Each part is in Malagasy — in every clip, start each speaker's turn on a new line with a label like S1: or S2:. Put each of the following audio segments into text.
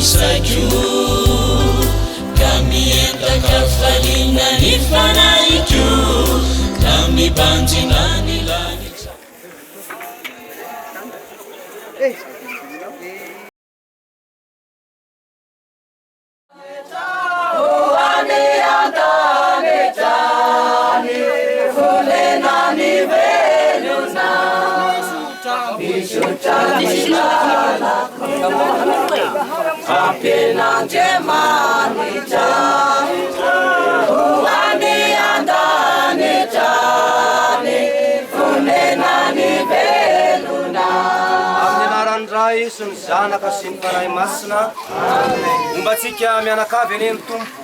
S1: isaku kami entakafalina ni fanaiku kami banjinani lanitra
S2: Ray sy ny zanaka sy ny fanahy masina mombatsika mianakavy eny ny tompo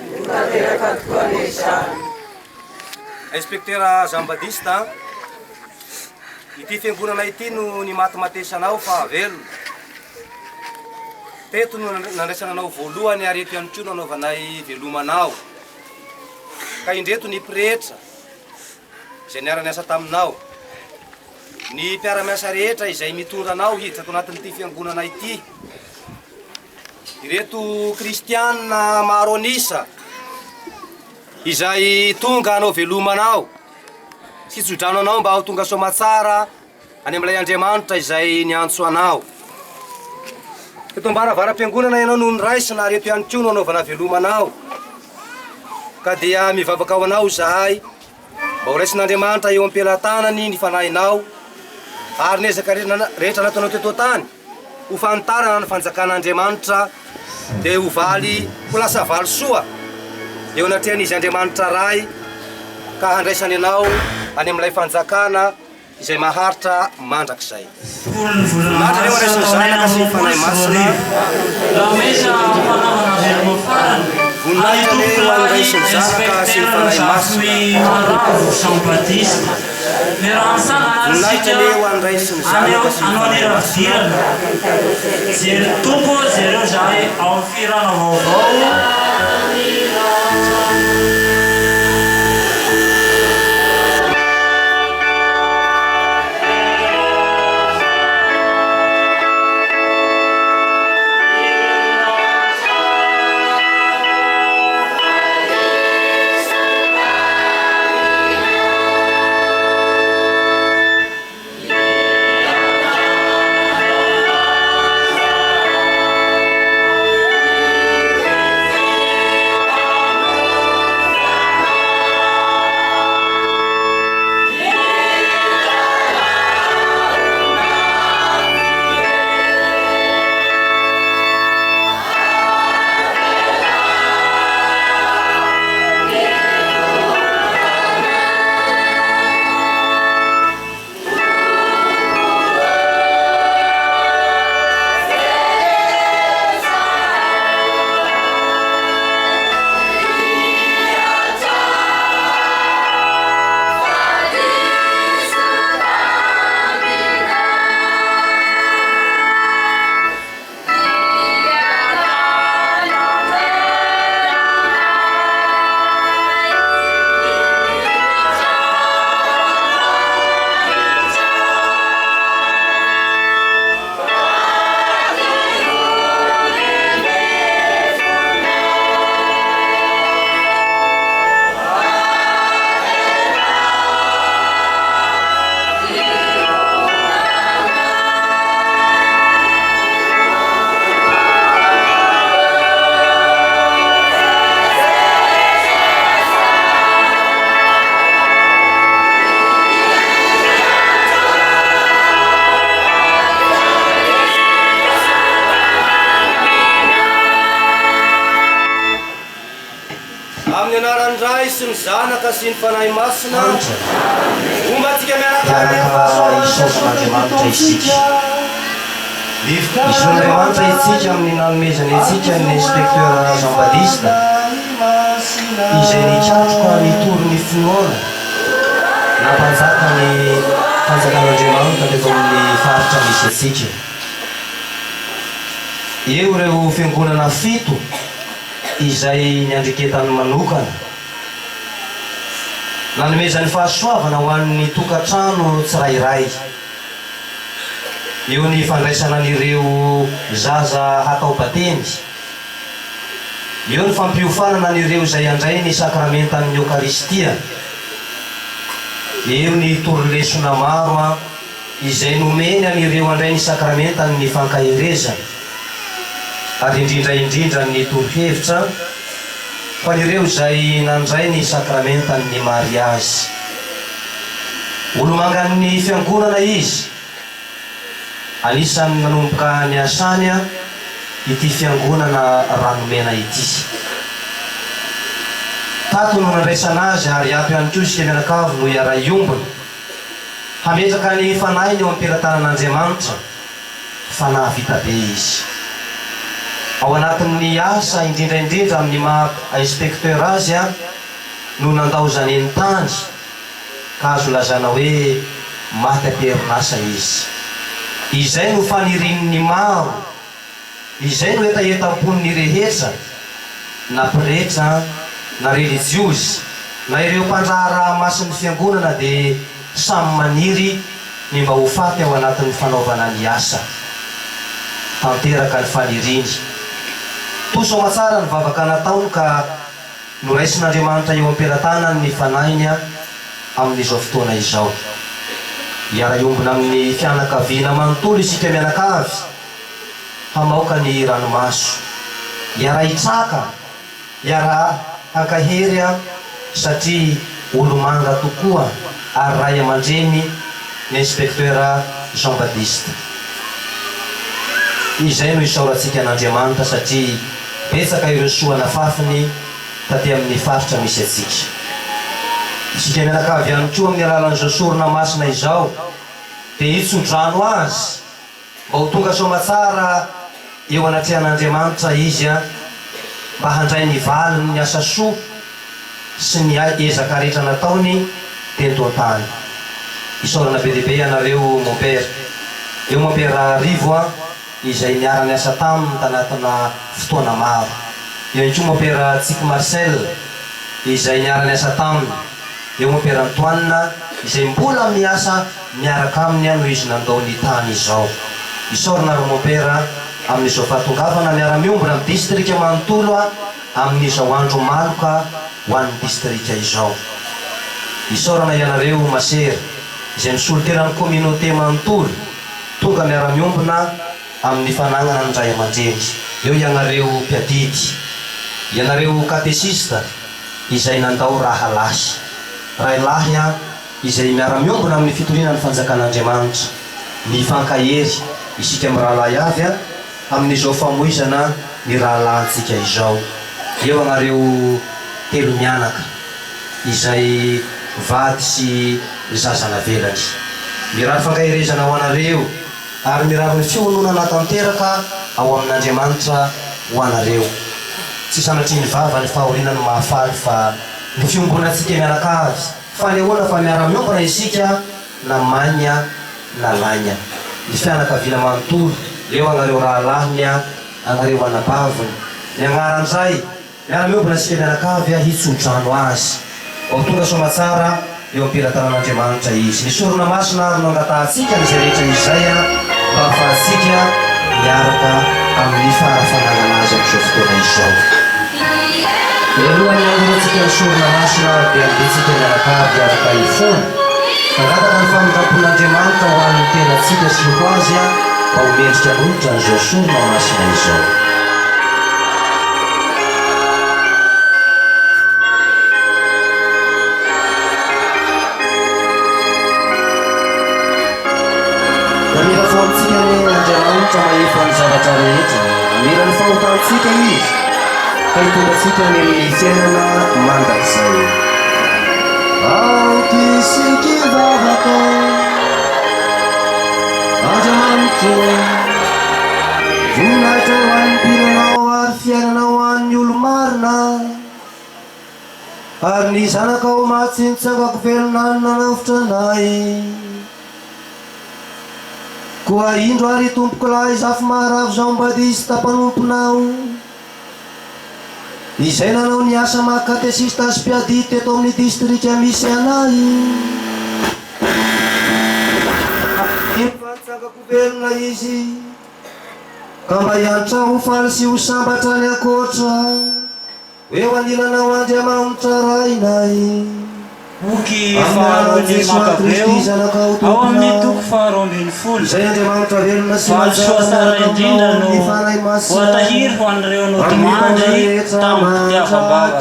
S2: inspecteur Jean Baptiste ity fiangonana ity no ny matimatesanao fa velona teto no nandraisananao voalohany arety ihany koa nanaovanay velomanao ka indreto ny pretra izay niara-niasa taminao ny mpiara-miasa rehetra izay mitondra anao hiditra ato anatin'ity fiangonana ity ireto kristianina maro anisa izay tonga anao velomanao sy tsodrano anao mba ho tonga soamatsara any amin'ilay Andriamanitra izay niantso anao eto mbaravara-piangonana ianao no niraisina reto ihany koa no anaovana velomanao ka dia mivavaka ao anao zahay mba ho raisin'Andriamanitra eo am-pelantanany ny fanahinao ary nezaka rehetra nataonao teto tany ho fantarana ny fanjakan'Andriamanitra dia ho valy ho lasa valy soa eo anatrehan'izy Andriamanitra ray ka handraisany anao any amin'ilay fanjakana izay maharitra mandrakizay natra eo andraisany zanaka sy ny fanahy masina voninahitra leo andraisany zanaka sy ny fanahy masina voninahitra leo andraisany zanaka sy ny fanahy masina
S3: Zero tompo zero zahay ao firana vaovao
S2: sy ny zanaka sy ny fanahy masina ombatsika
S4: miaraka isofon'Andriamanitra isika isofon'Andriamanitra itsika amin'ny nanomezany itsika ny inspecteur Jean Baptiste izay nitratroka nitory ny finoana nampanjaka ny fanjakan'Andriamanitra teto amin'ny faritra misy atsika eo ireo fiangonana fito izay niandriketany manokana nanomezany fahasoavana ho an'ny tokantrano tsirairay eo ny fandraisana an'ireo zaza hatao batemy eo ny fampiofanana an'ireo izay andray ny sakramenta amin'ny Eukaristia. Eo ny torolesona maro izay nomeny an'ireo andray ny sakramenta ny fankahireza, ary indrindra ny torohevitra fa an'ireo izay nandray ny sakramenta ny mariazy. Olo mangan'ny fiangonana izy, anisan'ny nanomboka ny asany ity fiangonana ranomena ity. Tato no nandraisana azy ary ato ihany koa isika mianakavy no iara iombona hametraka ny fanainy eo am-pelatanan'Andriamanitra fa nahavita be izy. Ao anatin'ny asa indrindra amin'ny maha inspekteur azy no nandao zany ny tany ka azo lazana hoe maty am-perinasa izy. Izay no fanirin'ny maro, izay no etaetam-pon'ny rehetra, na pretra na religiozy na ireo mpandraharaha masin'ny fiangonana dia samy maniry ny mba ho faty ao anatin'ny fanaovana ny asa, tanteraka ny faniriny. Toso matsara ny vavaka nataony ka noraisin'Andriamanitra eo am-pelatanany ny fanainy amin'izao fotoana izao. Iara iombona amin'ny fianakaviana manontolo isika mianakavy hamaoka ny ranomaso, iara hitsaka, iara hankahery satria olo manga tokoa ary ray aman-dreny ny inspekteur Jean Baptiste. Izay no isaorantsika an'Andriamanitra satria betsaka ireo soana fafiny taty amin'ny faritra misy atsika. Isika mianakavy ihany koa amin'ny alalan'izao sorona masina izao dia hitsodrano azy mba ho tonga soamatsara eo anatrehan'Andriamanitra izy mba handray ny valiny ny asa soa sy ny ezaka rehetra nataony teto an-tany. Isaorana be dehibe ianareo mon père, eo mon père Rivo izay niara niasa taminy tanatina fotoana maro. Eo ihany koa mon père Tsik Marcel izay niara niasa taminy. Eo mon père Antoine izay mbola miasa miaraka aminy no izy nandao ny tany izao. Isaorana ro mon père amin'izao fahatongavana miara-miombona amin'ny distrika manontolo amin'izao andro maloka ho an'ny distrika izao. Isaorana ianareo masery izay misoloteran'ny communauté manontolo tonga miara-miombona amin'ny fanagnana ny ray aman-dreny. Eo ianareo mpiadidy, ianareo katesista izay nandao raha lahy, ray lahy izay miara-miombona amin'ny fitoriana ny fanjakan'Andriamanitra, ny fankahery isika amin'ny rahalahy avy amin'izao famoizana ny rahalahintsika izao. Eo anareo telo mianaka izay vady sy zazana velany, mirary fankahirezana ho anareo ary mirary ny fiononana tanteraka ao amin'Andriamanitra ho anareo. Tsy sanatry ny vava ny fahorinany mahafaly fa ny fiombonantsika mianakavy fanehoana fa miara-miombona isika na maigna na laigna. Ny fianakaviana manontolo, eo anareo rahalahiny anareo anabaviny, ny agnaran'izay miara-miombona isika mianakavy hitsodrano azy ao tonga soamatsara eo am-pelatanan'Andriamanitra izy. Ny sorona masina ary no angatahantsika n'izay rehetra izay mba ahafahantsika miaraka amin'ny farafanagana azy amin'izao fotoana izao. Alohan'ny angorantsika ny sorona masina dia andetsika mianakavy araka ifony mangataka ny famindrapon'Andriamanitra ho an'ny tenantsika sy loko azy mba ho mendrika loatra n'izao sorona masina izao. Mila foantsika ny Andriamanitra mahefa ny zavatra rehetra, mila ny fahotantsika izy ka hitongatsika ny fiainana mandrakizay. Aoky siky vavaka Andriamanitra, voninahitra ho an'ny mpiranao ary fiainana ho an'ny olo marina, ary ny zanakao matsy nitsangako velona ny nanavitra anay. Koa indro ary tompoko lahy zafy maharavo Jean Baptiste mpanomponao izay nanao ny asa mahakatesista sy mpiadidy teto amin'ny distrika misy anay. Fantsangako velona izy ka mba hiantra ho faly sy ho sambatra ny akoatra hoe ho anilanao Andriamanitra rainay
S3: boky faharoany makabeo ao amin'ny toko faharoambin'ny folo
S4: izay Andriamanitra velona sy
S3: valosoa tsara indrindra no voatahiry ho an'ireo nodimandry tamin'ny fitiavam-bavaka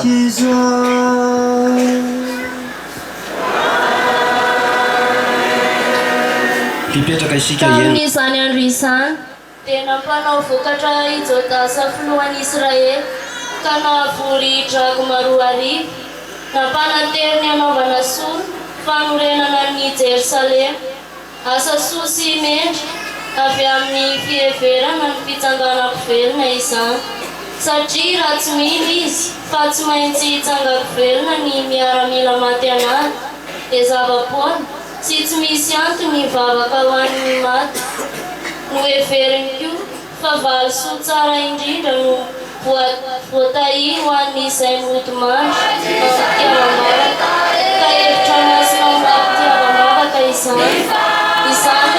S4: hipetraka isika
S5: tamin'izany andro izany dia nampanao vokatra i Jodasa filohan'i Israely ka nahavory drago maroa arivo nampanateriny anaovana solo fanorenana ny Jerusalema asa soa sy mendry avy amin'ny fiheverana ny fitsanganako velona izany satria raha tsy mino izy fa tsy maintsy hitsangako velona ny miaramila maty anazy dia zava-poana sy tsy misy antony mivavaka ho an'ny maty no heveriny koa fa valo soa tsara indrindra no voatahiry ho an'izay mody mandry mafitiava-mavaka ka hevitra masina mafitiava-mavaka izany manaovana izany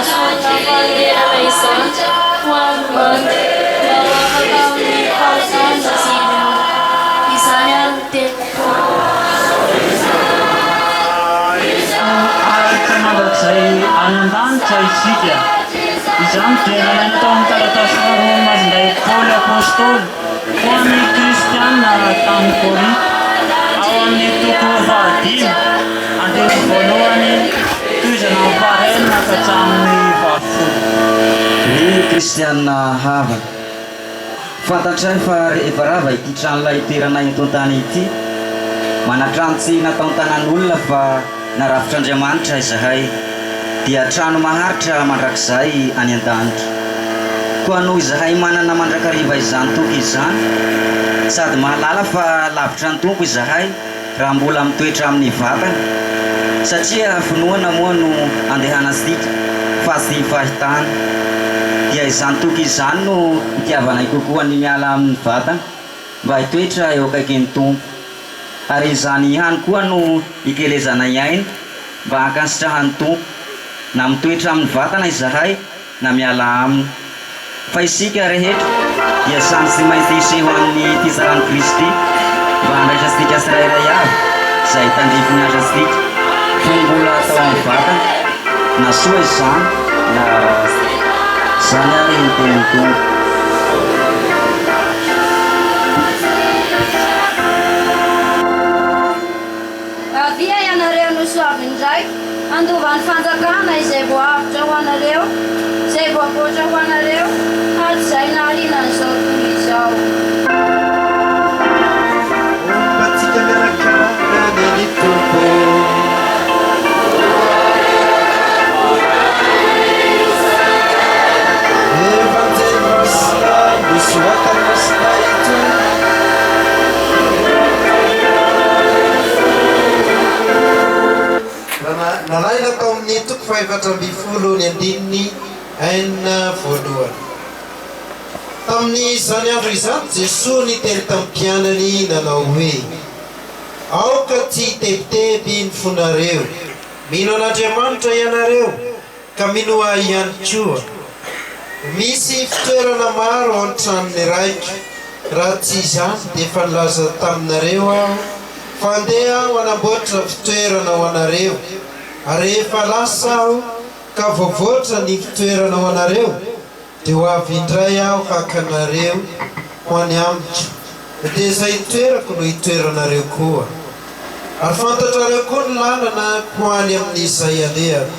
S5: solona fanorenana izany ho an'ny mandry mba ho afaka amin'ny fahaizana izany ary ny teniko
S3: mandrakizay anandanitra isika izany dia nalaina tao amin'ny taratasy faharoa mazindray Paoly apôstôly ho an'ny kristianina tamin'ny Korinta ao amin'ny toko fahadimy andelo voalohany toizana amin'ny fahaenina ka hatramin'ny fahafolo.
S6: Ny kristianina havana fantatray fa rehefa rava ity tranon'ilay toerana eto an-tany ity manatrano tsy natao tanan'olona fa narafitran'Andriamanitra izahay dia trano maharitra mandrakizay any an-danitra koa noho izahay manana mandrakariva izany toko izany sady mahalala fa lavitra ny tompo izahay raha mbola mitoetra amin'ny vatana satria finoana moa no andehanantsika fa sy fahitana dia izany toko izany no itiavanay kokoa ny miala amin'ny vatana mba hitoetra eo akaikin'ny tompo ary izany ihany koa no ikelezanay aina mba hankasitrahan'ny tompo na mitoetra amin'ny vatana izahay na miala aminy fa isika rehetra dia samy sy maintsy iseho amin'ny fizaran'i Kristy mba handraisantsika tsirairay avy izay tandrifiny asantsika fony mbola atao amin'ny vatana na soa izany na izany ary ny tenin'ny tompo.
S7: Avia ianareo no soaviny ndraiky andovan'ny fanjakana izay voavitra ho anareo izay voavoatra ho anareo ary izay nahalinan'izao toy izao
S8: ombatsika miarakarana ny tompo evanjely misina misoatany misina ito nalaina tao amin'ny toko faefatra amby folo ny andininy enina voalohany tamin'ny zany andro izany Jesosy niteny tamin'ny mpianany nanao hoe aoka tsy hitebiteby ny fonareo mino an'Andriamanitra ianareo ka minoa ihany koa misy fitoerana maro ao an-tranony raiky raha tsy izany dia efa nilaza taminareo aho fa andeha ho anamboatra fitoerana ho anareo ary rehefa lasa aho ka voavoatra ny fitoerana ho anareo dia ho avy indray aho hakanareo ho any amiko dia izay toerako no hitoeranareo koa ary fantatrareo koa ny lalana ho any amin'izay alehako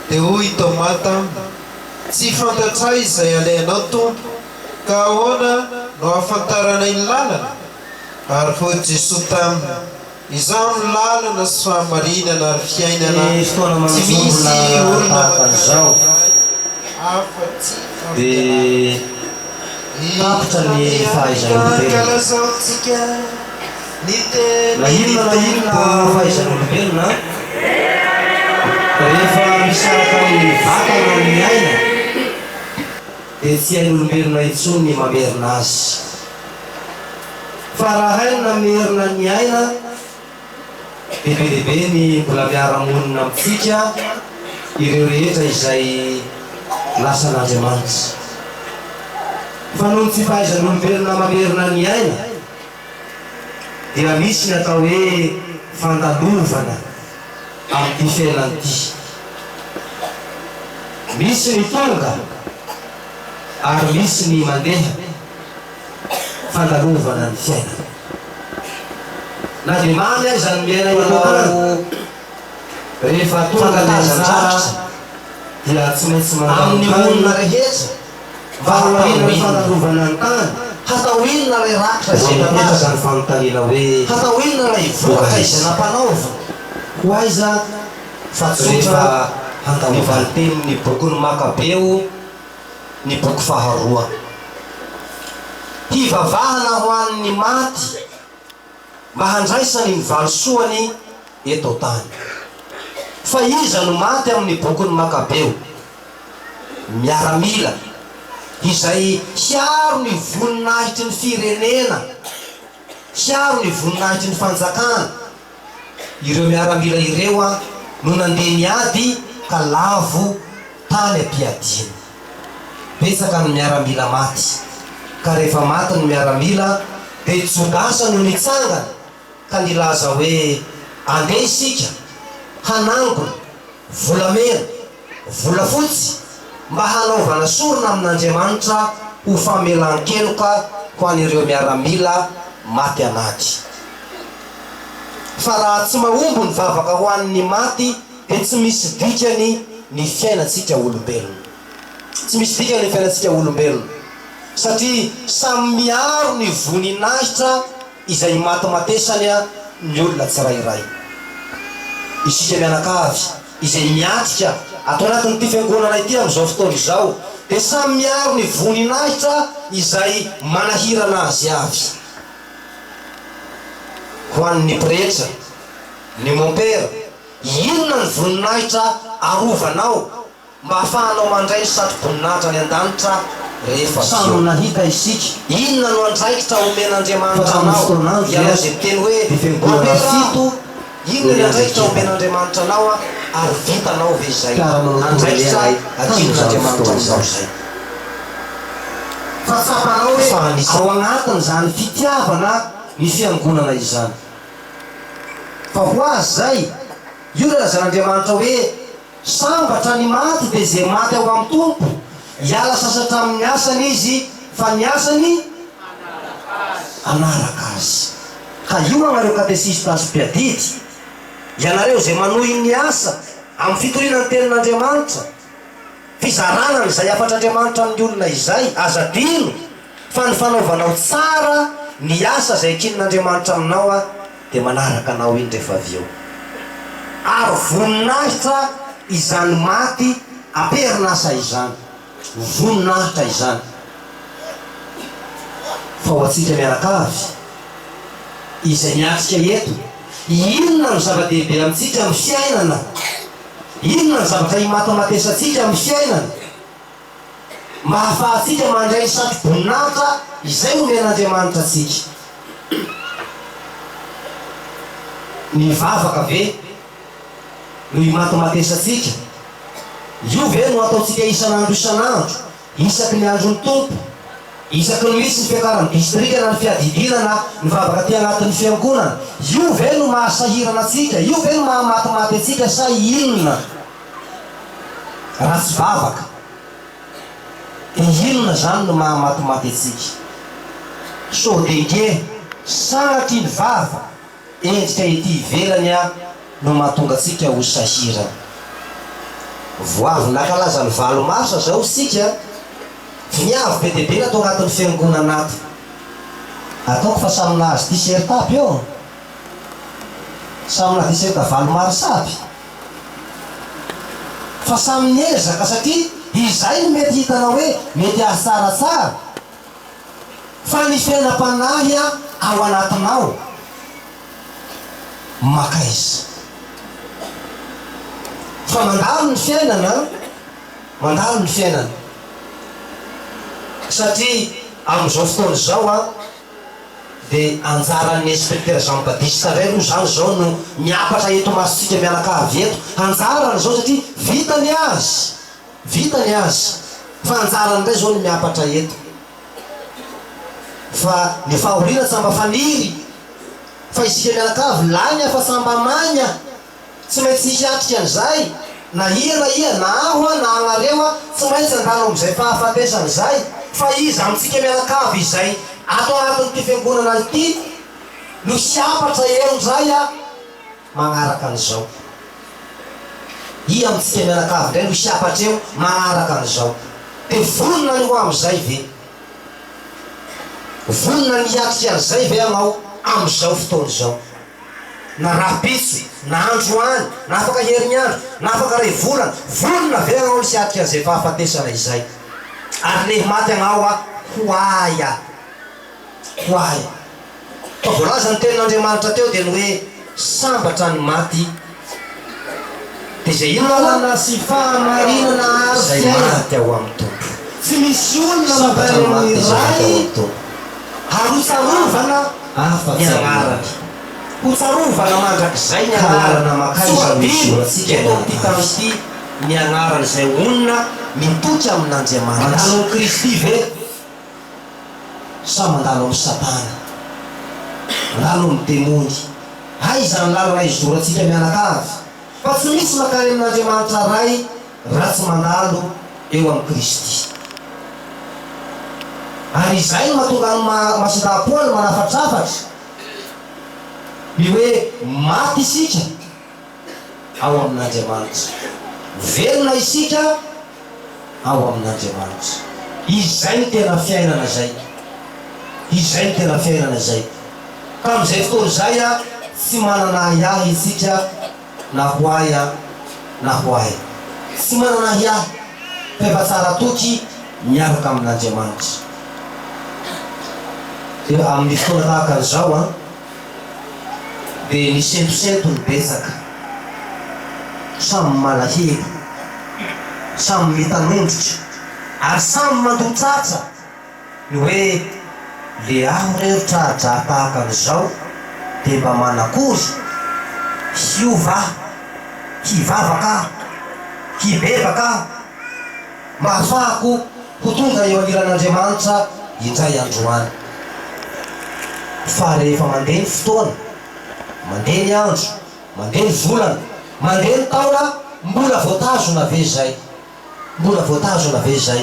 S8: dia hoy Tomata tsy fantatray izay alehanao tompo ka ahoana no ahafantaranay ny lalana ary hoy Jesosy taminy izao no lalana sy fahamarinana ary fiainana tsy misy olona
S4: zao
S8: afa-tsy
S4: dia tapitra ny
S8: fahaizan'olombelona
S4: na inona fahaizan'olombelona rehefa misaraka amin'ny vatana ny aina dia tsy hain'olombelona intsony ny mamerina azy fa raha haina mamerina ny aina bebe ny mbola miara-monina amintsika ireo rehetra izay lasan'Andriamanitra fa noho ny tsy fahaizan'olombelona mamerina ny aina dia misy ny atao hoe fandalovana amin'ny fiainan'ity. Misy ny tonga ary misy ny mandeha fandalovana ny fiainana. Na dia mamy azy zany miaina ianao rehefa tonga lazandraritra dia tsy maintsy amin'ny olona rehetra mba hatahoina fandalovana ny tany, hatahoina ilay rakitra izay napetraka ny fanontaniana hoe hatahoina ilay vokatra izay nampanaova ho aiza fa tsotra ny valitenin'ny boky ny Makabeo ny boky faharoa. Hivavahana ho an'ny maty mba handraisany ny valosoany eto tany. Fa iza no maty amin'ny boky ny Makabeo? Miaramila izay hiaro ny voninahitry ny firenena, hiaro ny voninahitry ny fanjakana. Ireo miaramila ireo no nandeha niady ka lavo tany ampiadiana. Betsaka ny miaramila maty, ka rehefa maty ny miaramila dia tsodasa no nitsangana ka nilaza hoe andeha isika hanangona volamena, volafotsy mba hanaovana sorona amin'Andriamanitra ho famelan-keloka ho an'ireo miaramila maty anaty. Fa raha tsy mahombo ny vavaka ho an'ny maty dia tsy misy dikany ny fiainantsika olombelona. Tsy misy dikany ny fiainantsika olombelona satria samy miaro ny voninahitra izay matimatesany ny olona tsirairay. Isika mianakavy izay miatrika atao anatin'ity fiangonana ity amin'izao fotoana izao dia samy miaro ny voninahitra izay manahirana azy avy. Ho an'ny pretra, ny mompera, inona ny voninahitra arovanao mba ahafahanao mandray ny satroboninahitra ny an-danitra rehefa samy nahita isika? Inona no andraikitra omen'Andriamanitra anao? Ianao izay miteny hoe mompera fito, inona ny andraikitra omen'Andriamanitra anao ary vitanao ve izay andraikitra adinon'Andriamanitra amin'izao izay? Fa tsapanao hoe ao anatin'izany fitiavana ny fiangonana izany. Fa ho azy zay, io lazan'Andriamanitra hoe sambatra ny maty dia izay maty ao amin'ny tompo, hiala sasatra amin'ny asany izy fa ny asany anaraka azy. Ka io anareo katesista sy mpiadidy, ianareo izay manohy ny asa amin'ny fitoriana ny tenin'Andriamanitra, fizarana izay afatr'Andriamanitra amin'ny olona izay, azadino fa ny fanaovanao tsara ny asa izay kinin'Andriamanitra aminao dia manaraka anao iny rehefa avy eo. Ary voninahitra izany maty amperinasa izany, voninahitra izany. Fa ho antsika mianakavy izay miatrika eto, inona no zava-dehibe amintsika amin'ny fiainana? Inona ny zavatra himatomatesantsika amin'ny fiainana mba hahafahantsika mandray ny satroboninahitra izay omen'Andriamanitra antsika? Ny vavaka ve no himatomatesantsika? Io ve no ataontsika isan'andro isan'andro, isaky ny andro ny tompo, isaky ny misy ny fiakarany distrika na ny fiadidinana ny vavaka ty anatin'ny fiangonana? Io ve no mahasahirana atsika? Io ve no mahamatimaty atsika sa inona? Raha tsy vavaka, inona zany no mahamatimaty atsika? So dengue sanatry ny vava endrika ety ivelany no mahatonga atsika ho sahirana. Voavy nakalaza ny valo marsa zao sika, miavy be dia be natao anatin'ny fiangonana ato. Ataoko fa samy nahazo t-shirt aby eo, samy na t-shirt valo marsa aby, fa samy niezaka satria izay no mety hitanao hoe mety azy tsaratsara. Fa ny fiainam-panahy ao anatinao makaiza. Fa mandalo ny fiainana, mandalo ny fiainana satria amin'izao fotoana izao dia anjaran'ny inspecteur Jean Baptiste Rey no zany zao no miapatra eto masontsika mianakavy eto. Anjarany zao satria vitany azy, vitany azy, fa anjarany indray zao no miapatra eto. Fa ny fahoriana tsy mba faniry fa isika mianakavy lany afa sambamanya tsy maintsy hiatrika an'izay na ia na ahoa na anareo a tsy maintsy andalo am'izay fahafatesana zay fa izy amitsika mianakavy izay ato anatin'ity fiangonana ity no siapatra eo zay a magnaraka an'izao i amitsika mianakavy ndray no siapatra eo magnaraka an'izao de vonona ny ho am'izay ve vonona niatrika an'izay ve anao am'izao fotoana zao na rapitso na androany na afaka herignandro na afaka ray volana vonona ve anao ny siatrika an'izay fahafatesana izay ary lehy maty anao a hoaya fa voalaza ny tenin'Andriamanitra teo de ny hoe sambatra ny maty de zay inona
S2: sy fahamarinana aro
S4: zay maty ao amin'ny tompo
S2: tsy misy olona mavaliny ray harotsarovana
S4: afa-tsy
S2: agnarany hotsarovana mandrak'izay ny
S4: Kalarana makaiza misy oratsika
S2: eto ty tamity ny agnarany zay onona mitoky amin'Andriamanitra
S4: mandalo amin'ny Kristy ve sa mandalo amin'ny Satana mandalo amin'ny demony aiza ny lalana izy doratsika mianakavy fa tsy misy makany amin'Andriamanitra ray raha tsy mandalo eo amin'ny Kristy ary izay no mahatonga ny masindahapoany manafatrafatra ny hoe maty isika ao amin'Andriamanitra velona isika ao amin'Andriamanitra izay ny tena fiainana zay izay ny tena fiainana zay ka am'izay fotoana zay a tsy manana iahy isika na hoaya na hoay tsy manana iahy fa efa tsara toky miaraka amin'Andriamanitra de amin'ny fotoana tahaka an'izao a de ny sentosento ny betsaka samy malahelo samy mitanondrotra ary samy mandotratra ny hoe le aho reo tradraha tahaka an'izao de mba manakory hiova hivavaka hibebaka mba ahafahako ho tonga eo aliran'Andriamanitra indray androany fa rehefa mandeha ny fotoana mandeha ny andro mandeha ny volana mandeha ny taona mbola voatazona ve zay mbola voatazona ve zay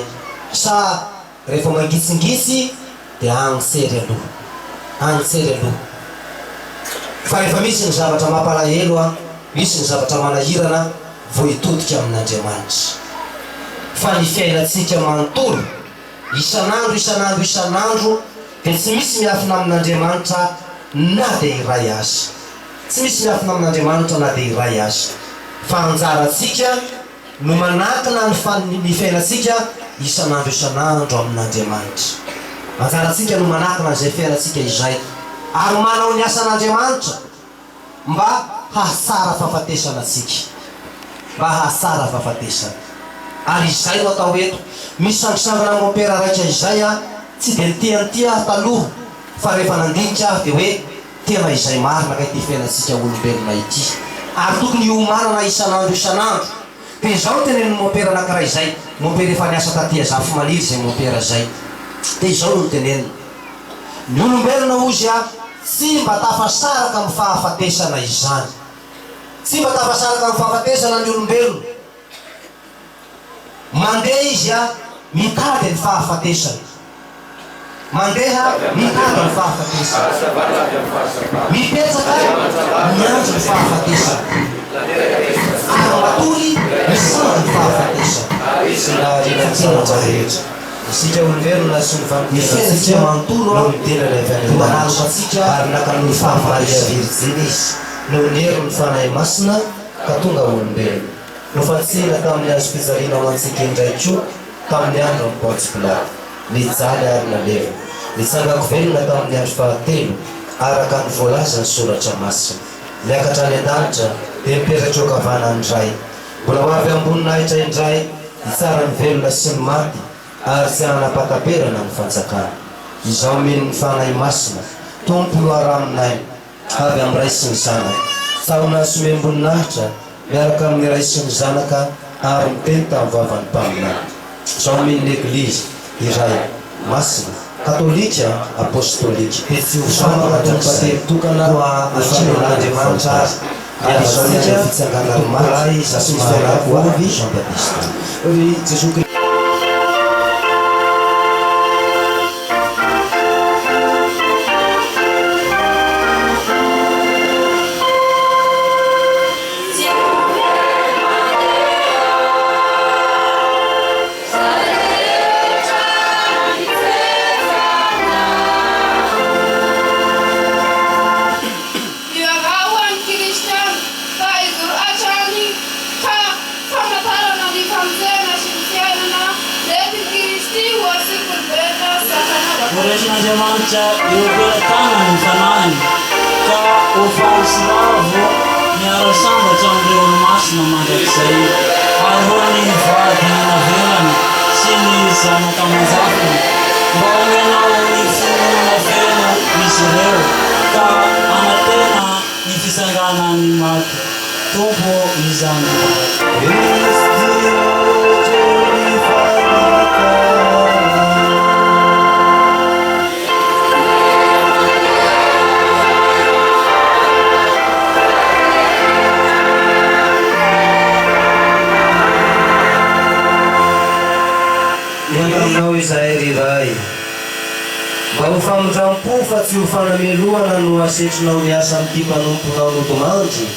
S4: sa rehefa mangitsingitsy de agnisery aloha fa rehefa misy ny zavatra mampalahelo a misy ny zavatra manahirana vo hitodika amin'Andriamanitra fa ny fiainatsika manontolo isanandro de tsy misy miafina amin'Andriamanitra na de iray azy tsy misy miafina amin'Andriamanitra na de iray azy fa anjaratsika no manakina ny fiainatsika isanandro amin'Andriamanitra anjaratsika no manakina zay fiainatsika izay ary manao ny asan'Andriamanitra mba hahasara fahafatesana atsika mba hahasara fahafatesana ary izay no atao eto misy sangisangana mopera raika izay a tsy de nitiantia taloha fa rehefa nandinika aho de hoe tena izay marina ka ity fiainatsika olombelona ity ary tokony iomanana isanandro de zao teneny mopera anakiray zay mopera efa niasa tatia zafy maniry zay mopera zay de zao no teneniny ny olombelona ozy a tsy mba tafasaraka amin'ny fahafatesana izany tsy mba tafasaraka amin'ny fahafatesana ny olombelona mandeha izy a mitady ny fahafatesana mandeha mitady ny fahafatesana mipetsaka miandro ny fahafatesana ary matory misandy ny fahafatesana rehetra isika olombelona sy ny fiainatsika manontolo a manaloka atsika ary nakany fahafatesana izy no nero ny fanahy masina ka tonga olombelona no fatsina tamin'ny azo fizarina ao antsika indraiko tamin'ny andro amin'ny Pontsy Pilate nijaly ary naleva nitsangako velona tamin'ny andro fahatelo araka ny voalaza ny soratra masina miakatra any an-danitra de mipetratra eo kavanany ray mbola ho avy amboninahitra indray itsara ny velona sy ny maty ary tsy anapataperana ny fanjakana izao mino ny fanahy masina tompo no araminay avy amin'ny ray sy ny zanaka tsahona somem-boninahitra miaraka amin'ny ray sy ny zanaka ary miteny tamin'ny vavan'ny mpaminany zao mino ny eglizy iray masina katolika apostolika dia tsy hofampatery-tokana afanon'Andriamanitra anisika fitsanganany malay zasomaraky avy Jean Baptiste ry Jesosy Kristy.
S3: Andriamanitra eo ny fanahiny ka ho farisilavo miara sambatra amin'ireo olo-masina mandrakizay ary ho ny vady navelany sy ny zanaka manjafiny mba homenao ny finoana feno izy ireo ka anatena ny fisanganany maty tompo izany
S4: Nao izay riray mba ho famindram-po fa tsy ho fanamelohana no asetrinao miasa amin'ity mpanomponao no tomandry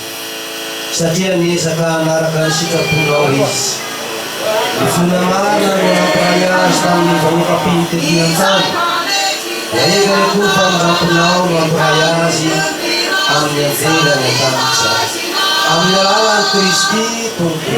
S4: satria niezaka anaraka ny sitraponao izy ny finamana no nampany azy tamin'ny vahoaka-piny tetian-tsany da eka rekoa famindram-ponao no ampiray azy amin'ny anjelany an-danitra amin'ny alalan'i Kristy tompo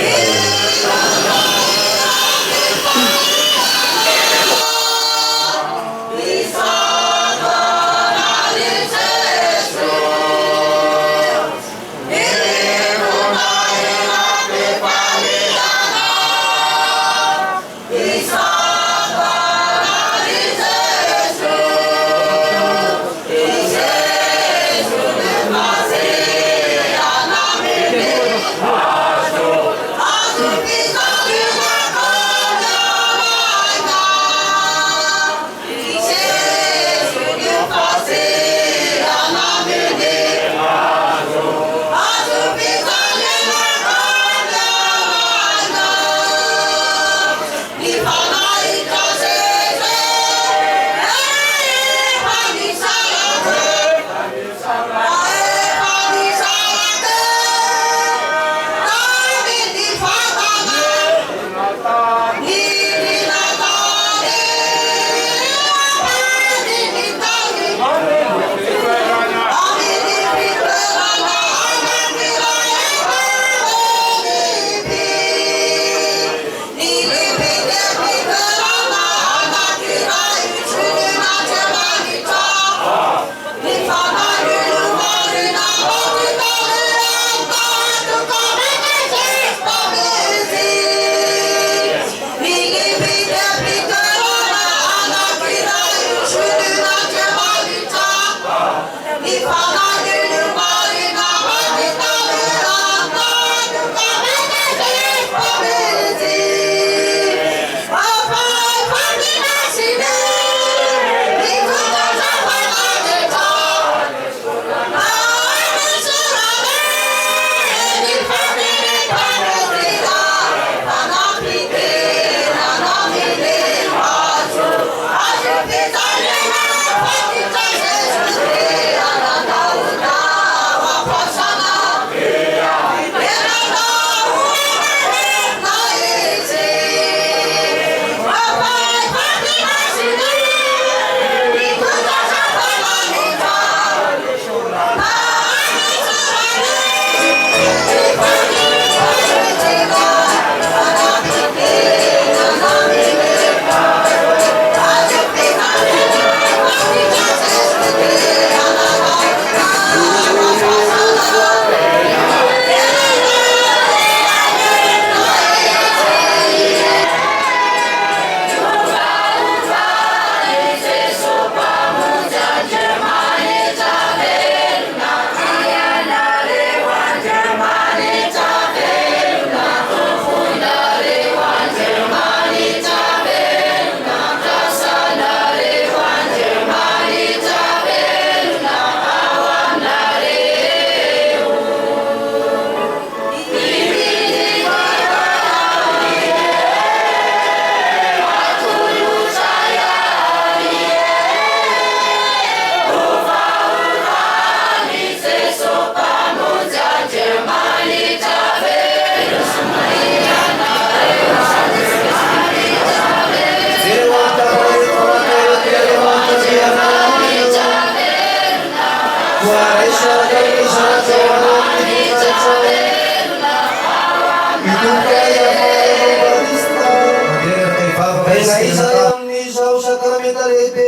S4: Izao sakaramenta lehibe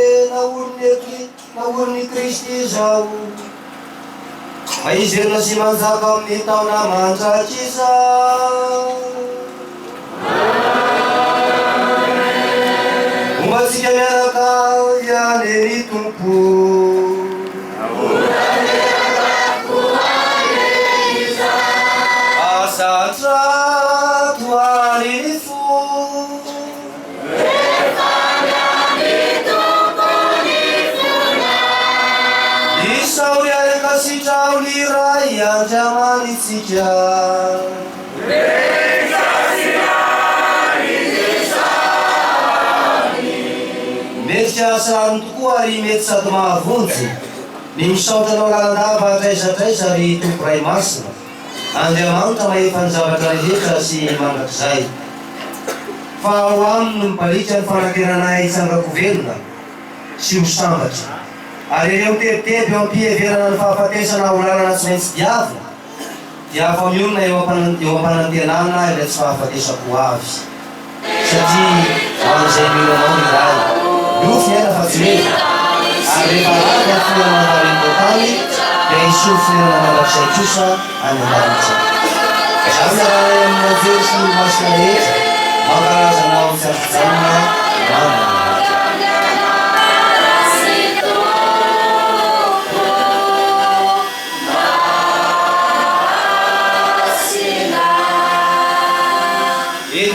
S4: naorony Kristy zao aizerina sy manjaka amin'ny taona mandraky izao ombatsika miaraka iany ry tompo asatrato any ny fo sitrao ny ray andriamanitsika mety fiasany tokoa ary mety sady mahavonjy ny misaotra anao lalandava atraisatraisa ry tompo ray masina andriamanitra mahefa ny zavatra rehetra sy mangakizay fa ao aminy no mibalika ny fanateranay tsangako velona sy ho sambatra ary ireo tebiteby eo ampiheverana ny fahafatesana olalana tsy maintsy diavina dia afa miolona eo ampanantenana ilay tsy fahafatesako avy satria an'izay miolonao ny ray miofy ela fa tsy mety ary rehefa raty afina mandareny tany dia isofina mandrakizay kosa any andanitra zany miarahay amin'ajery sy masina rehetra mankarazanao amin'ny fiafijanona mana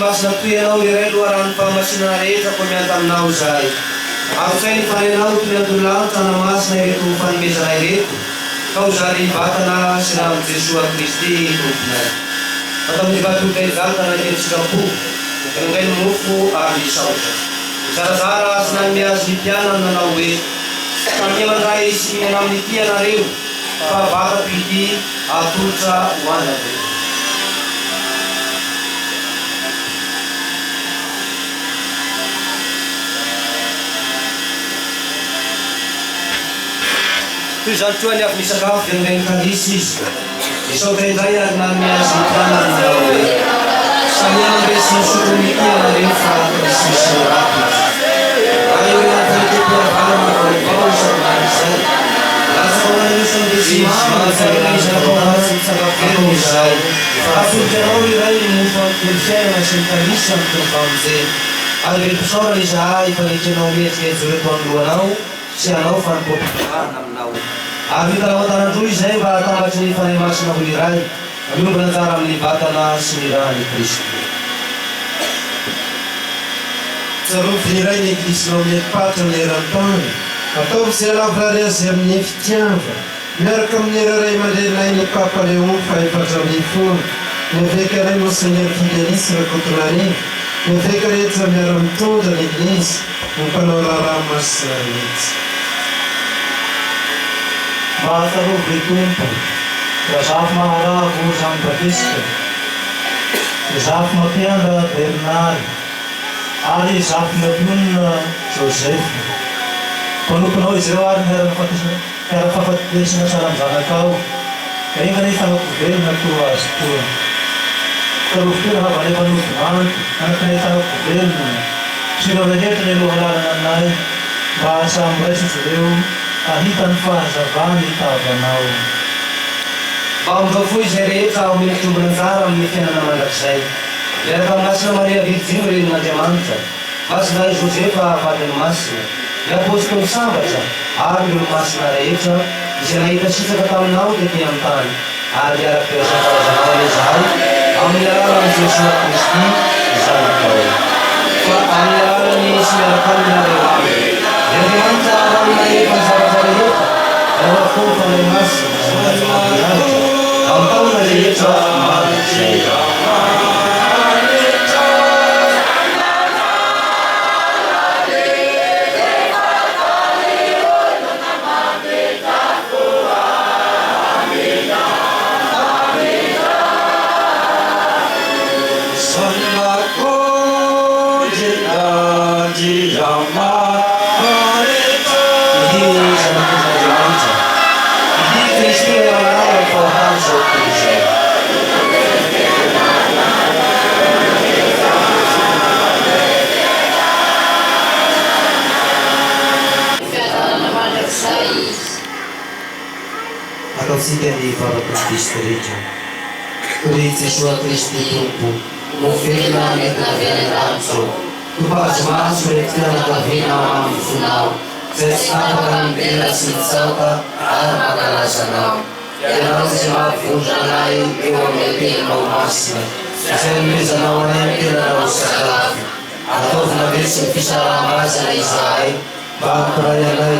S4: masina toy anao iray loharano fahamasinana rehetra ko mianta aminao zay afitsay ny fanenao toy antololanitra na masina ireto fanomezana ireto ka ho zary vatana sy raha amin'ny Jesoa Kristy tomponay fatao amin'ny vatota izatana nyetsikapo kanongay ny mofo ary saotra zarazara sy namiazy ny mpianana nanao hoe samia mandray sy miana amin'ny ty anareo fa vatako ity atolotra hoanareo toy zany toa ny avy misakafo dia nireny kandisy izy isaotra indray ary namiazy ny mpianana nanao hoe samia mandresy ny sotro mity anareo fa misy misy raty raha eo anatanytepiavalana vaovao isaky izay zay afolikanao iray mofo antely fiainana sy ny kandisy amin'ny tovaamizay ary repisaorana izahay fanetrenao mihetsiketsy reto anoloanao sy anao fa nipopivahana aminao ary vitanao antanandroy izay mba tambatry ny fanay masina ho iray miombana anjara amin'ny vatana sy ny rahany Kristy
S8: tsarovy iray ny eklisinao miepatra ny eran-tany ataovy zay lavrary azy amin'ny fitiava miaraka amin'ny raray mandrenay ny papa Léon fa efatra amin'ny folo ny aveka ray monseigneur Fidelis Rakotonary ny aveka rehetra miara-mitondra ny eglizy ny mpanao raharaha masina rehetra
S3: mahatsarova tompo raha zafy maharavo Jean Baptiste zafy mampianda Bernard ary zafy mampiona Joseph mpanopinao izy reo ary miara-fahafatesana sara amin'ny zanakao rehefa ny fanako velona toa azy toa tarovitena havane mpanopy manto anakinay fanako velona sy ireo rehetra ny aloha lalana anay mba samy raisy reo ahita ny fahazavany hitavanao
S2: mba amin'izao foy izay rehetra amin'ny fitombona anjara amin'ny fiainana mandrakizay miaraka masina Maria Virgine renin'Andriamanitra masina Josefa vadiny masina ny apôstôly sambatra ary ny masina rehetra izay nahita sitsaka taminao tety amin'ny tany ary miara-piasan-karazanao izahay amin'ny alalan'i Jesoa Kristy zanakao fa amin'ny alalany sy miarakanina rehetra Andriamanitra amin'ny efa zavatra rehetra raha folo fanay masina amin'ny taona rehetra mandrakizay
S4: distrika. Ry Jesua Kristy Tompo, mofena netavenandanso, topazy maso rehetra fianakaviana amin'ny fonao, zay tsy tapaka mibela sy mitsaoka ary mankalazanao. Ianao zay mahavondra anay eo amin'ny teninao masina, zay nomezanao anay ny tenanao sakafo. Ataovina ve sy ny fisaraha-masina izahay, mba hampiray anay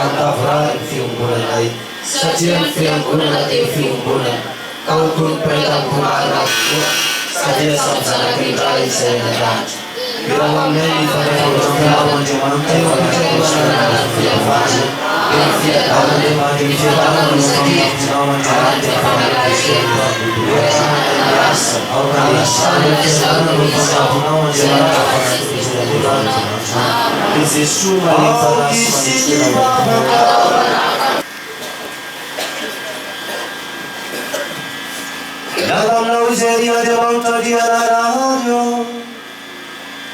S4: antavoray ny fiangonanay, satria ny fiangonana dia fiangonana, ka ho toy ny mpaitam-ponarina avokoa, satria samy zanak'indray izay nadatra. Eo aminay ny fanafahoram-piaroandriamanitra eo ampitraponana ny fiavana, eo ny fiadan'Andriamanitra ny fiadanana no famafinaon'Andriamanitra ny fanakesena, eo tanana ny asa, ao ka ny asana ny fiadanana no famafinaon'Andriamanitra ny fanakesena. I Jesosy mahita rasy manitena Nataonao izay arian'Andriamanitra rianararyo,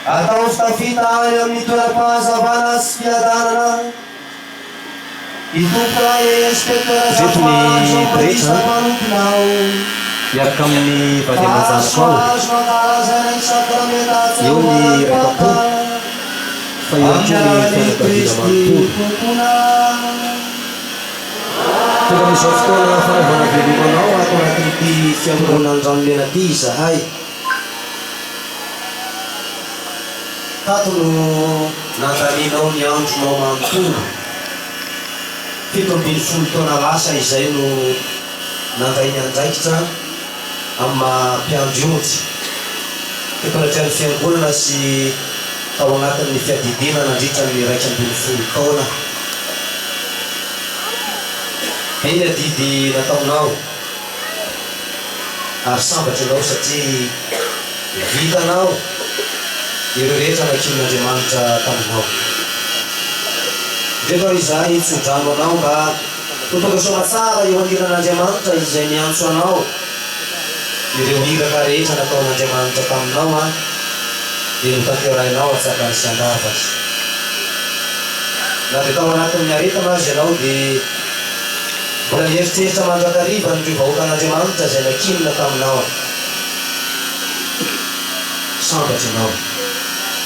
S4: atao fitafita any amin'ny toeram-pahazavana sy fiadanana. Itompolay inspektera Jean-Baptiste Manomponao,
S2: miaraka amin'ny vady aman-janoko ao, eo ny raikampo fa eo koa ny fianakaviana manontolo. Tonga amin'izao fotoana fanaovana velomanao ato anatin'ity fiangonan'Andrianomena ity izahay. Tato no nandaninao ny andronao manontolo. 17 taona lasa izay no nandray ny andraikitra amin'ny mampiandry-ody. Tekonatry ny fiangonana sy tao anatin'ny fiadidina nandritra ny 12 taona. Eny adidy nataonao ary sambatra anao satria vitanao ireo rehetra nakimin'Andriamanitra taminao. Rehefa izahay tsodrano anao mba totoka soa tsara eo aniran'Andriamanitra izay niantso anao. Ireo hiraka rehetra nataon'Andriamanitra taminao dia notanterainao atsakany sy andafatra. Na dia tao anatin'ny aretana azy ianao dia mbola nieritreritra mandrakariva n'ireo vahoakan'Andriamanitra izay nakinona taminao. Sambatra ianao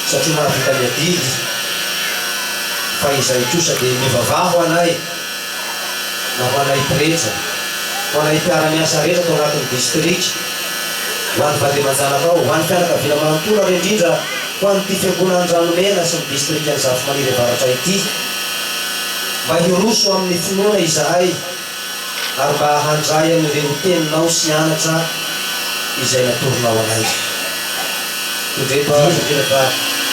S2: satria nahavita miadidy fa izay kosa dia mivavaho anay na ho anay mpirehetra, ho anay mpiara-miasa rehetra tao anatin'ny distrika, ho an'ny vady aman-janaka ao, ho an'ny fianakaviana manontolo ary indrindra ho an'ity fiangonan'Andrianomena sy ny distrikan'ny Zafimaniry Avaratra ity. Mba hiroso amin'ny finoana izahay ary mba handray an'ireo teninao sy anatra izay natoronao anay. Tondreto rehefa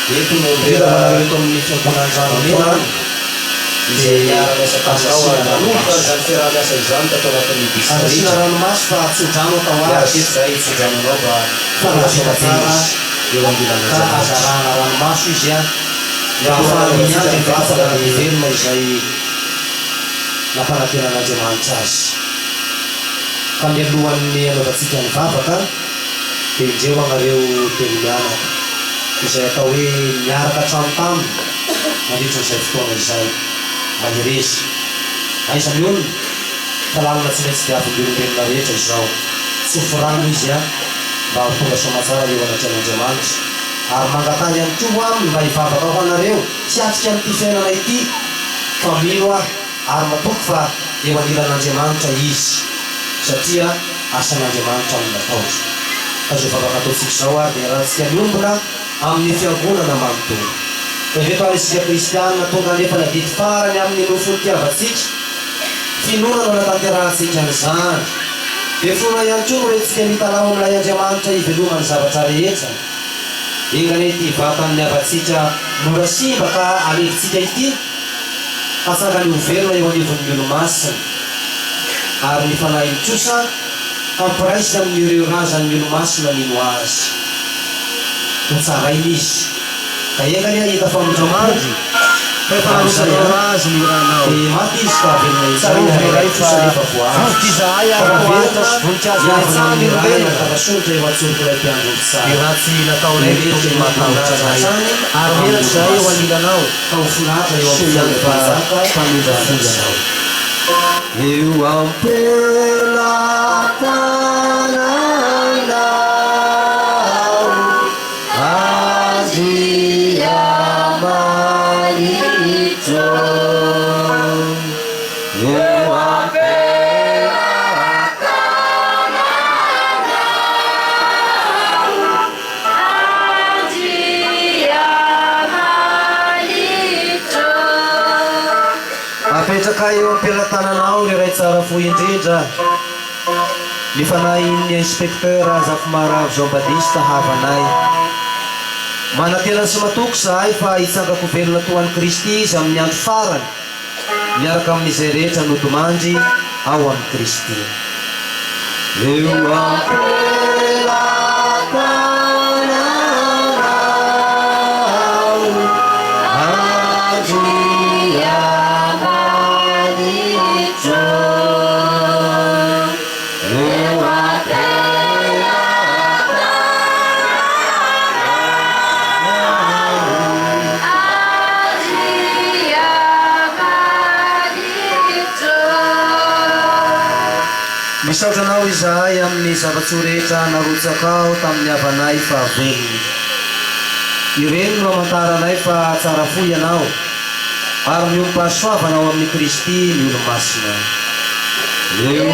S2: eto no eto amin'ny fiangonan'Andrianomena izay miara-miasa taminao nanomboka izany fiaraha-miasa izany tatao anatin'ny distrika. Asina ranomasy fa tsodrano atao azy izay tsodranonao mba fanasana tsara eo ambilan'Andriamanitra. Ka azarana ranomaso izy mba ahafahana miandry ny vatana ny velona izay nampanantenan'Andriamanitra azy. Ka mialohan'ny anaovantsika ny vavaka dia indreo anareo telo mianaka izay atao hoe miaraka hatrano mandritra izay fotoana izay mba hirezy. Aizany olona fa lalina tsy maintsy diavim-belombelona rehetra izao. Tsy forano izy mba hatonga soamatsara eo anatrehan'Andriamanitra ary mangatany ihany koa aminy mba hivavaka ho anareo tsy atrika amin'ity fiainana ity fa mino ary matoky fa eo anilan'Andriamanitra izy satria asan'Andriamanitra amin'ny nataony. Fa izay vavaka ataontsika izao dia rahantsika miombona amin'ny fiangonana manontolo. Rehefa isika kristianina tonga nefa nadidy farany amin'ny nofony tiavantsika, finoana no natanterahantsika an'izany. Dia finoana ihany koa no rentsika mitanao amin'ilay Andriamanitra hivelomany zavatra rehetra. Ingany ity vatan'ny avantsika mora simba ka alevintsika ity, atsangany overona eo anivon'ny olo-masina. Ary ny fanahiny kosa ampiraisy amin'ireo razan'ny olo-masina mino azy. Ho tsarainy izy. Ka engany hita famondramandry. Rehefa narosaina azy ny ranao. Dia maty izy ka velona izay iray kosa rehefa voavy. Izahay ara-velona sy voninkazo ihany ny velona. Takasonitra eo atsoroko ilay mpiandro ny tsara. Dia raha tsy nataonay tokony matahotra izay. Ary menatra izay eo anilanao. Ka ho finatra eo amin'ny fiangonana fanondrafonanao.
S4: eo ampelantananao azia maritro eo apetraka eo ampilatananao le ray tsara fo indrindra ny fanahin'ny inspecteur Zafimaravo Jean Baptiste havanay manatena sy matoko zahay fa hitsangako velona toan'ny Kristy izy amin'ny andro farany miaraka amin'izay rehetra nodomandry ao amin'ny Kristy eo ampilatananao azia misaotranao izahay amin'ny zava-tso rehetra narotsakao tamin'ny havanay fa velony ireny no amantaranay fa tsara fo ianao ary miompahasoavanao amin'ny Kristy ny olo masina eo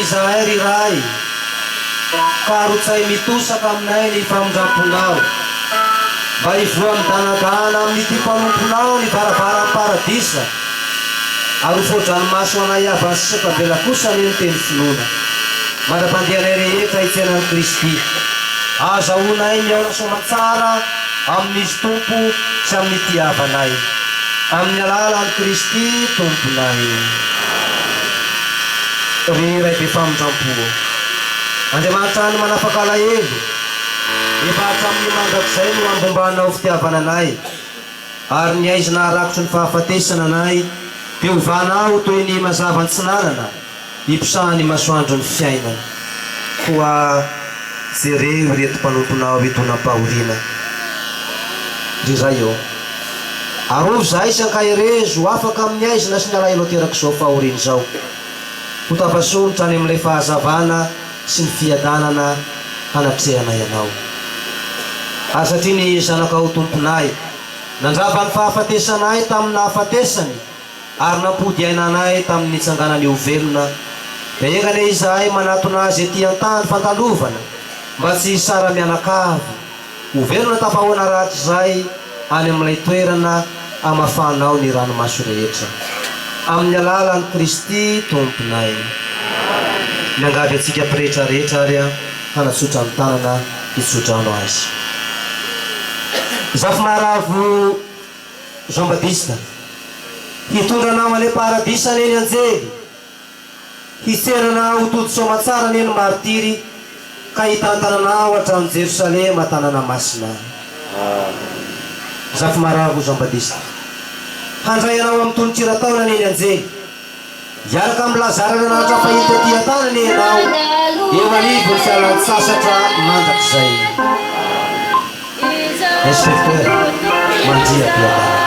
S4: izahay riray ka arotsay mitosaka aminay ny famondramponao mba hivoan'ny danadana amin'ity mpanomponao ny varavaram-paradisa ary fodranomaso anay avany sisakavela kosa ny teny finoana manam-pandehanay rehetra hitsenan'ny Kristy azahoanay miaona somatsara amin'izy tompo sy amin'ny tiavanay amin'ny alalan'ny Kristy tomponay ry ray be famondrampo Andriamanitra ny manafaka alahelo efa hatramin'ny mandrakizay no ambombanao fitiavananay ary ny aizina harakotry ny fahafatesana anay dia ovanao toy ny mazava ny tsinanana hipisahany masoandro ny fiainana koa jereo reto mpanomponao itonam-pahoriana ry zay eo arovy zahay isan-kahirezo afaka amin'ny aizina sy ny alahelo ateraka izao fahoriana izao ho tapasonitra any amin'ilay fahazavana sy ny fiadanana hanatrehana ianao satria ny zanakao tomponay nandrava ny fahafatesanay tamin'ny nahafatesany ary nampody ainanay tamin'ny itsanganany ovelona dia engany izahay manatona azy ety an-tany fantalovana mba tsy sara mianakavy ovelona tafahoana rahatry izay any amin'ilay toerana amafanao ny ranomaso rehetra amin'ny alalan'ny Kristy tomponay miangavy atsika mpirehetra rehetra ary hanatsotra amin'ny tanana hitsodrano azy Zafimaravo Jean Baptiste hitondranao ale paradisa neny anjely hitsenana ho todo somatsara neny martiry ka hitantananao hatramin'ny Jerosalema tanàna masina Zafimaravo Jean Baptiste handray anao amin'ny tononkira-taona neny anjely iaraka amin'ny lazarana nahatra fahita ty an-tana ny anao eo anivo ny fialan-tsasatra mandrak'izay inspecteur mandria piatana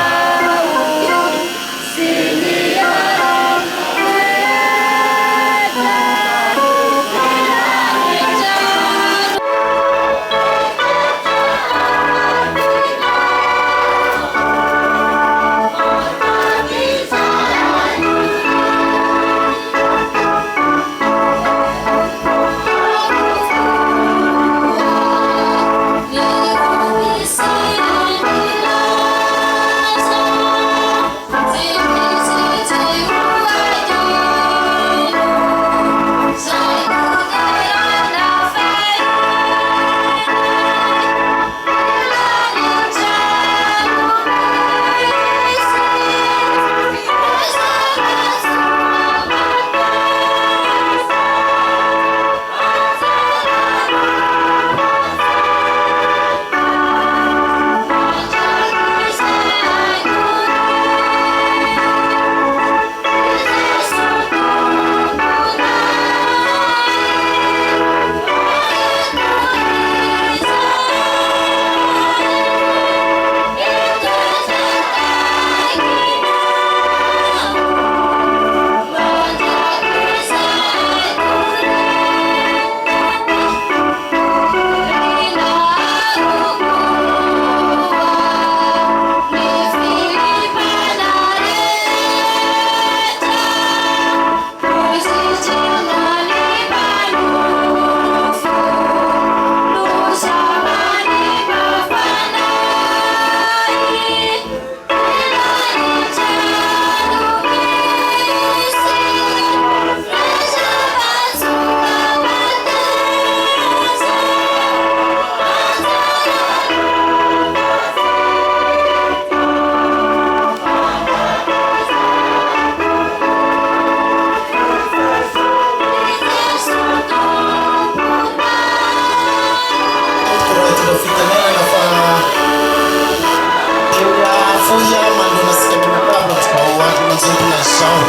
S8: Haleluya, mandona sikemina kabla tukaoatu mazuri na shau.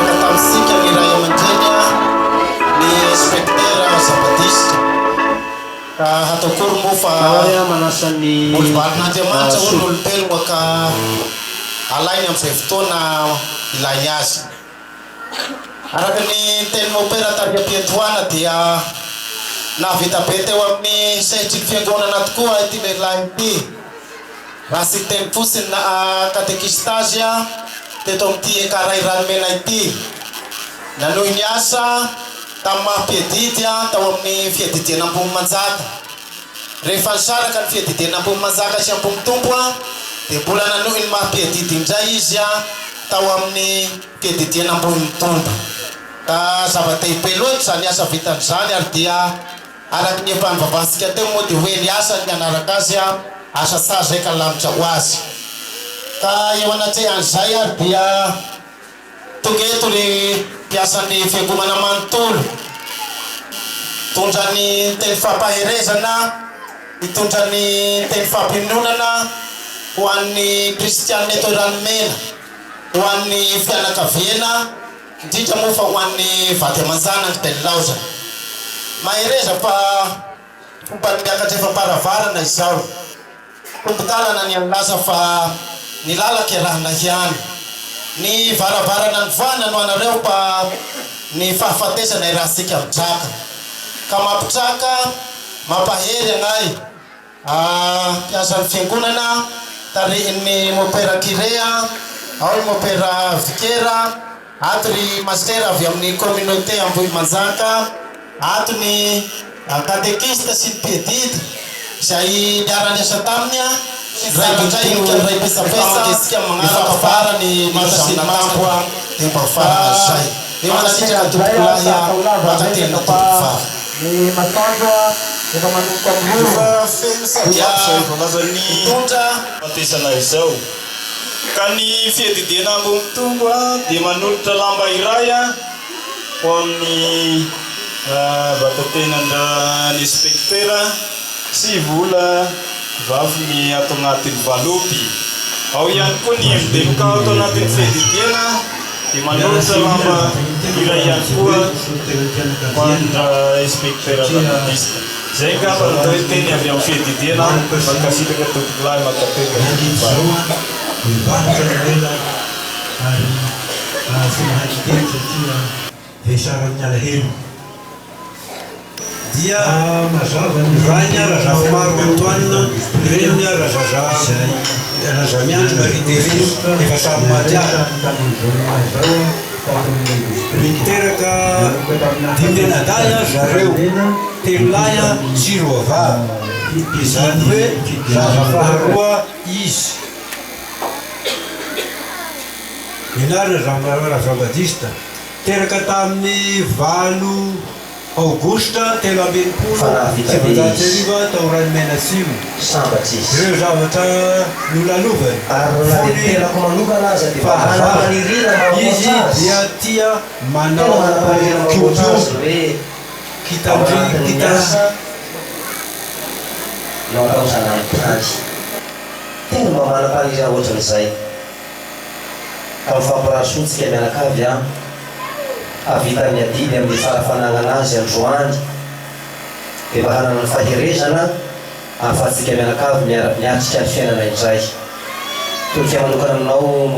S8: Kata msiki ni Raya Manjenya ni inspektera Zapatista. Hatokuru mufa ulbarnaje macha ulpel waka alaini mseftona ilanyasi. Arakani ten opera tarja pietwana dia na vita pete wa mi sejit fiangona natkua itime laimpi. Rasi tempusin na katekistasia tetom tie karai ranmena iti. Nanu inyasa tama pietitia tawamni fietitia nampung manzaka. Refansara kan fietitia nampung manzaka siampung tumpwa. Te bulan nanu ilma pietitin jaisya tawamni fietitia nampung tumpwa. Ta sabatay pelot sanya sa vitan sanya artia arak niya pan babasket mo diwen yasan niya narakasya asa sa kalam chawasi. Ta yawana che ansaya artia tugetuli yasan ni fegumana mantul tunjani telfa pahereza na itunjani telfa pinuna na wani Christian netoran mena wani fiana kaviena Jija mufa wani Fatemazana telauza. Maireza pa kupandiaka tefa paravara na isauri. Kumputala na niangasa fa nilala kerah na hiani. Ni varavara na nvana nwana reo pa ni fafatesa na irasiki ya mchaka. Kama mchaka mapaheri ngai. Kiasa mfinguna na tari ini mopera kirea au mopera vikera. Atri mastera vya mni communauté ambu Manzaka atuni katekista sinpetit sai daranya satamnya rai mungkin rai pesa kesikia mangala para ni masin mampu tempo fara sai ni masih jangan tupulah ya wakati yang tupulah ni matandwa ni kamanuka mhuru ya tunja
S9: matisa na isau kani fietitia nampung tumpwa di manut lamba iraya wani batatenan dan inspektera si vula vafni atau ngatin valupi au yang kunim dekau to natin fietitia di manut lamba iraya kuat wanda inspektera Batista sehingga pada ini yang fietitia makasih dekat tukulai maka baru
S10: dia ranya raja Umar tuanna grenya raja mian bariteris efasama dia Interka dimena daya jareu telaya sirova isanwe raja is Minare Ramara Batista terka tamni valu Augusta telo ambin'ny folo tauran menasimu ireo zavatra nolalovany izy dia tia manao
S4: tena mba manapaniza ohatran'izay famparasotsika mianakavy a avita amin'ny adidy amin'ny farafanagna azy androany dia mba hanana ny faherezana ahafahantsika mianakavy miatrika ny fiainana indray tokia manokana aminao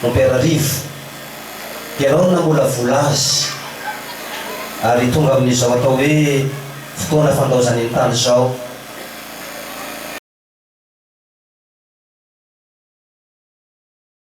S4: mompera rivo ianao namola vola azy ary tonga amin'izao atao hoe fotoana fandaozany ny tany zao